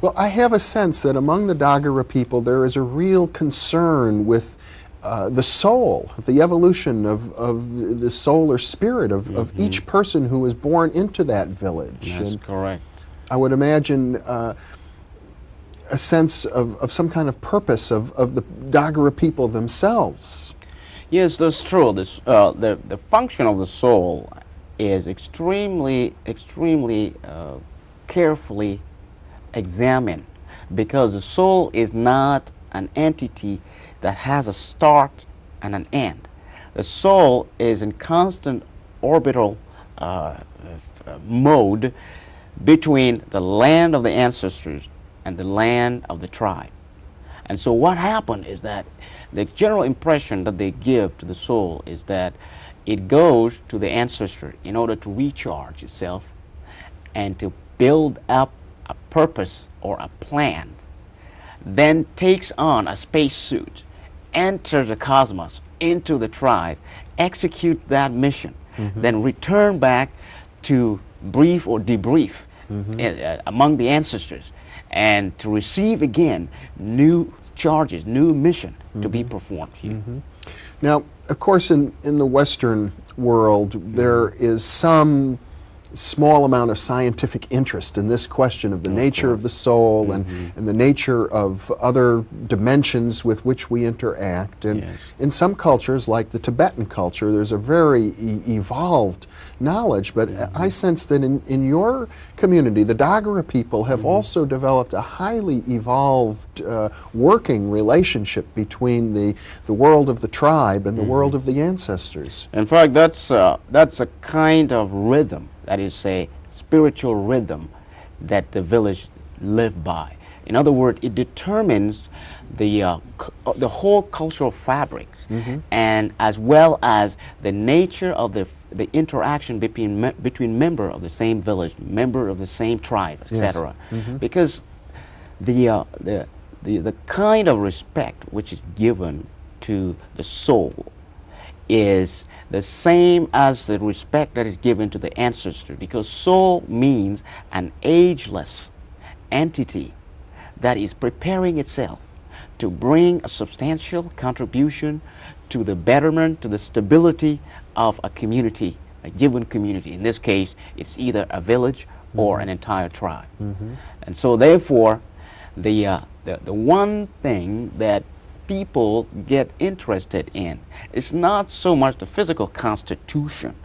Well, I have a sense that among the Dagara people there is a real concern with the soul, the evolution of the soul or spirit of each person who is born into that village. That's and correct. I would imagine a sense of some kind of purpose of the Dagara people themselves. Yes, that's true. The function of the soul is extremely carefully examined, because the soul is not an entity that has a start and an end. The soul is in constant orbital mode between the land of the ancestors and the land of the tribe. And so what happened is that the general impression that they give to the soul is that it goes to the ancestor in order to recharge itself and to build up a purpose or a plan, then takes on a spacesuit, enters the cosmos, into the tribe, execute that mission, then return back to brief or debrief among the ancestors, and to receive again new charges, new mission to be performed here. Now, of course, in the Western world, there is some small amount of scientific interest in this question of the nature of the soul and the nature of other dimensions with which we interact. And in some cultures, like the Tibetan culture, there's a very evolved knowledge. But I sense that in your community, the Dagara people have also developed a highly evolved working relationship between the world of the tribe and the world of the ancestors. In fact, that's a kind of rhythm, that is a spiritual rhythm that the village live by. In other words, it determines the whole cultural fabric, and as well as the nature of the interaction between member of the same village, member of the same tribe, etc. Because the kind of respect which is given to the soul is the same as the respect that is given to the ancestor, because soul means an ageless entity that is preparing itself to bring a substantial contribution to the betterment, to the stability of a community, a given community. In this case, it's either a village or an entire tribe. And so therefore, the one thing that people get interested in is not so much the physical constitution,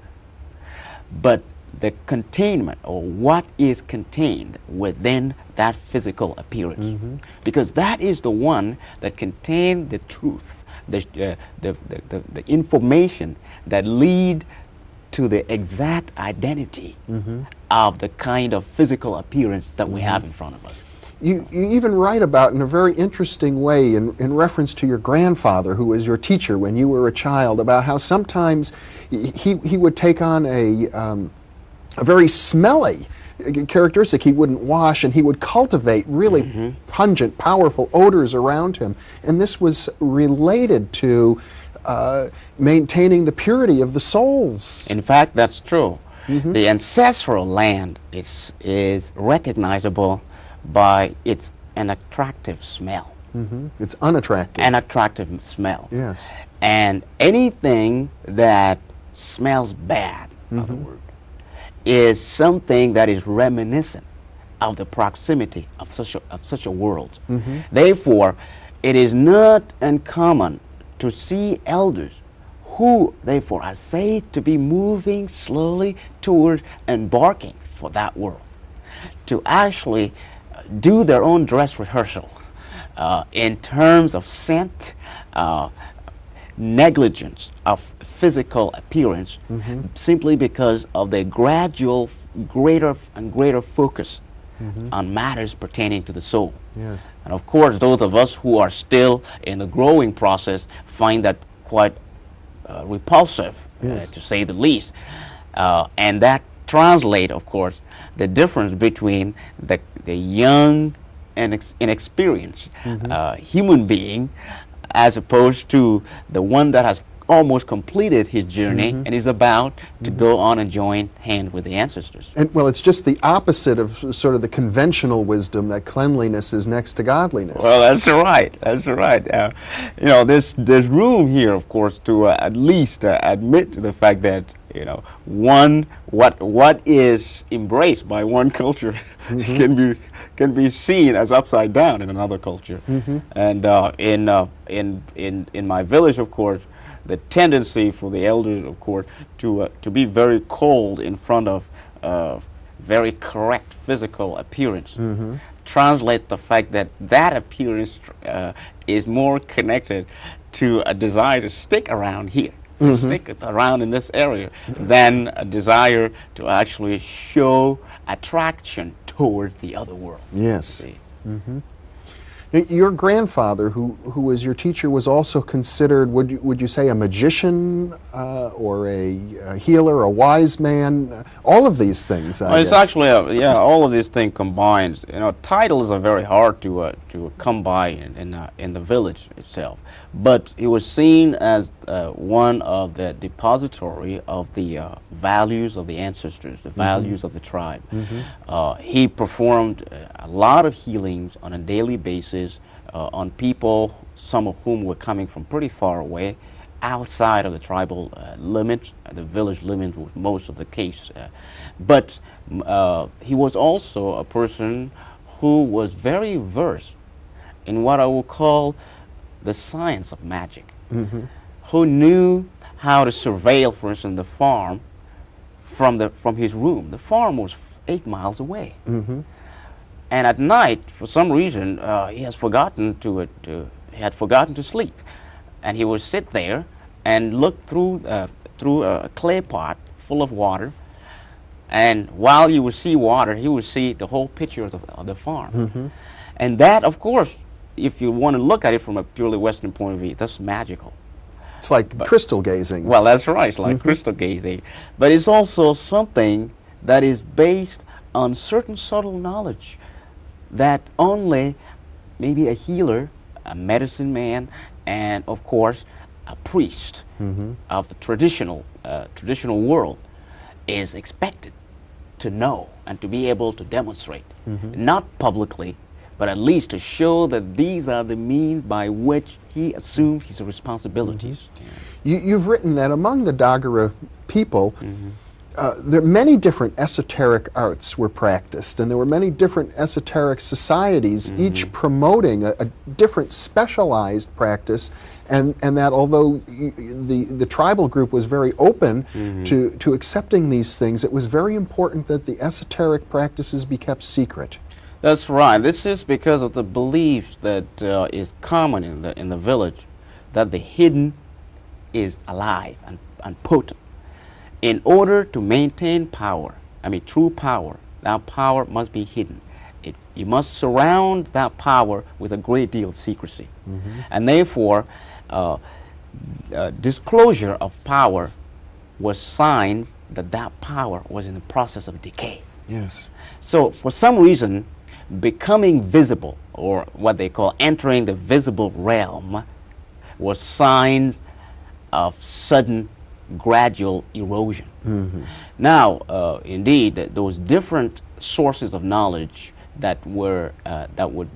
but the containment, or what is contained within that physical appearance. Because that is the one that contains the truth, the information that lead to the exact identity of the kind of physical appearance that we have in front of us. You even write about, in a very interesting way, in reference to your grandfather, who was your teacher when you were a child, about how sometimes he would take on a very smelly characteristic. He wouldn't wash, and he would cultivate really pungent, powerful odors around him. And this was related to maintaining the purity of the souls. In fact, that's true. The ancestral land is recognizable by an attractive smell. It's unattractive. An attractive smell. Yes. And anything that smells bad, in other words, is something that is reminiscent of the proximity of such a world. Therefore, it is not uncommon to see elders who, therefore, are said to be moving slowly toward embarking for that world, to actually do their own dress rehearsal in terms of scent, negligence of physical appearance, simply because of the gradual greater and greater focus on matters pertaining to the soul. Yes. And of course, those of us who are still in the growing process find that quite repulsive, to say the least. And that translates, of course, the difference between the young and inexperienced human being, as opposed to the one that has almost completed his journey and is about to go on and join hand with the ancestors. And well, it's just the opposite of sort of the conventional wisdom that cleanliness is next to godliness. Well, that's right. That's right. You know, there's room here, of course, to at least admit to the fact that, you know, what is embraced by one culture can be seen as upside down in another culture. And in my village, of course, the tendency for the elders, of course, to be very cold in front of very correct physical appearance translate the fact that that appearance is more connected to a desire to stick around here, to stick around in this area, than a desire to actually show attraction toward the other world. Yes. Your grandfather, who was your teacher, was also considered, would you say, a magician or a healer, a wise man? All of these things, I Well, it's guess. actually, yeah, all of these things combined. You know, titles are very hard to come by in the village itself. But he was seen as one of the depository of the values of the ancestors, the values of the tribe. He performed a lot of healings on a daily basis on people, some of whom were coming from pretty far away, outside of the tribal limits, the village limits was most of the case. But he was also a person who was very versed in what I will call the science of magic, who knew how to surveil, for instance, the farm from his room. The farm was 8 miles away. And at night, for some reason, he had forgotten to sleep, and he would sit there and look through a clay pot full of water. And while you would see water, he would see the whole picture of the farm. And that, of course, if you want to look at it from a purely Western point of view, that's magical. It's like crystal gazing. Well, that's right, it's like crystal gazing. But it's also something that is based on certain subtle knowledge that only maybe a healer, a medicine man, and of course a priest of the traditional world is expected to know and to be able to demonstrate, not publicly, but at least to show that these are the means by which he assumes his responsibilities. You've written that among the Dagara people, there many different esoteric arts were practiced, and there were many different esoteric societies, each promoting a different specialized practice, and that although the tribal group was very open to accepting these things, it was very important that the esoteric practices be kept secret. That's right. This is because of the belief that is common in the village, that the hidden is alive and potent. In order to maintain power, I mean true power, that power must be hidden. You must surround that power with a great deal of secrecy. And therefore, disclosure of power was signs that that power was in the process of decay. Yes. So for some reason, becoming visible, or what they call entering the visible realm, was signs of sudden gradual erosion. Now, indeed, those different sources of knowledge that were that would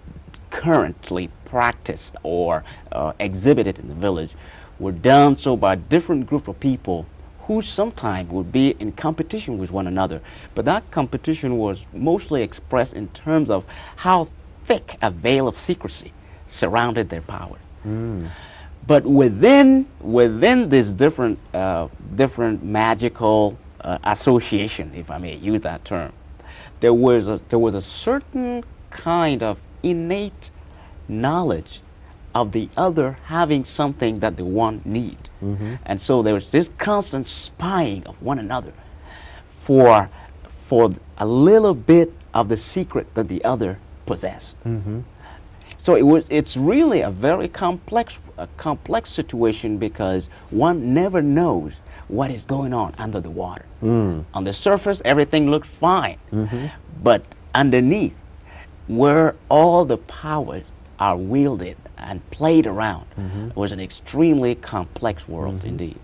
currently practiced or exhibited in the village were done so by different group of people who sometimes would be in competition with one another. But that competition was mostly expressed in terms of how thick a veil of secrecy surrounded their power. But within this different magical association, if I may use that term, there was a certain kind of innate knowledge of the other having something that the one need. And so there was this constant spying of one another for a little bit of the secret that the other possessed. So it's really a very complex situation, because one never knows what is going on under the water. On the surface, everything looks fine, but underneath, where all the powers are wielded and played around. It was an extremely complex world indeed.